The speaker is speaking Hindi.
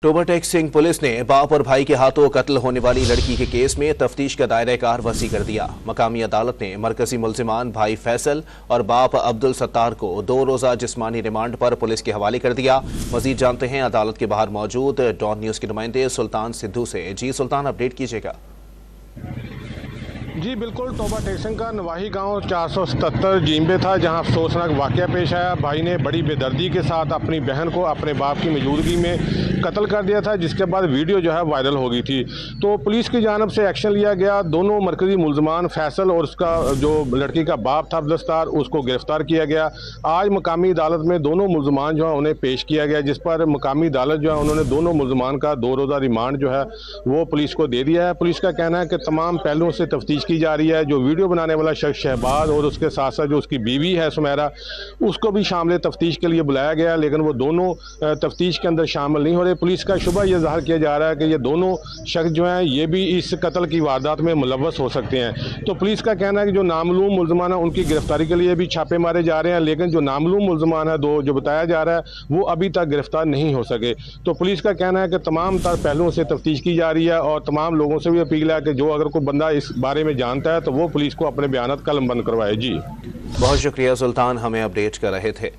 टोबा टेक सिंह पुलिस ने बाप और भाई के हाथों कत्ल होने वाली लड़की के केस में तफ्तीश का दायरा-ए-कार वसी कर दिया। मकामी अदालत ने मरकजी मुल्जिमान भाई फैसल और बाप अब्दुल सत्तार को 2 रोज़ा जिस्मानी रिमांड पर पुलिस के हवाले कर दिया। मजीद जानते हैं अदालत के बाहर मौजूद डॉन न्यूज़ के नुमाइंदे सुल्तान सिद्धू से। जी सुल्तान, अपडेट कीजिएगा। जी बिल्कुल, टोबा टेक सिंह का नवाही गांव 477 जींबे था, जहां अफसोसनाक वाकया पेश आया। भाई ने बड़ी बेदर्दी के साथ अपनी बहन को अपने बाप की मौजूदगी में कत्ल कर दिया था, जिसके बाद वीडियो जो है वायरल हो गई थी। तो पुलिस की जानिब से एक्शन लिया गया। दोनों मरकजी मुल्जमान फैसल और उसका जो लड़की का बाप था अब्दुल सत्तार, उसको गिरफ्तार किया गया। आज मकामी अदालत में दोनों मुल्जमान जो है उन्हें पेश किया गया, जिस पर मकामी अदालत जो है उन्होंने दोनों मुल्जमान का 2 रोज़ा रिमांड जो है वो पुलिस को दे दिया है। पुलिस का कहना है कि तमाम पहलुओं से तफ्तीश की जा रही है। जो वीडियो बनाने वाला शख्स शहबाज और उसके साथ साथ जो उसकी बीवी है सुमेरा, उसको भी शामिल तफ्तीश के लिए बुलाया गया, लेकिन वो दोनों तफ्तीश के अंदर शामिल नहीं हो रहे। पुलिस का शुबा यह ज़ाहिर किया जा रहा है कि ये दोनों शख्स जो हैं ये भी इस कत्ल की वारदात में मुलव्वस हो सकते हैं। तो पुलिस का कहना है कि जो नामालूम मुल्ज़मान है उनकी गिरफ्तारी के लिए भी छापे मारे जा रहे हैं, लेकिन जो नामालूम मुल्ज़मान है 2 जो बताया जा रहा है वो अभी तक गिरफ्तार नहीं हो सके। तो पुलिस का कहना है कि तमाम तर पहलुओं से तफ्तीश की जा रही है और तमाम लोगों से भी अपील है कि जो अगर कोई बंदा इस बारे में जानता है तो वो पुलिस को अपने बयान कलमबंद करवाए। जी बहुत शुक्रिया सुल्तान, हमें अपडेट कर रहे थे।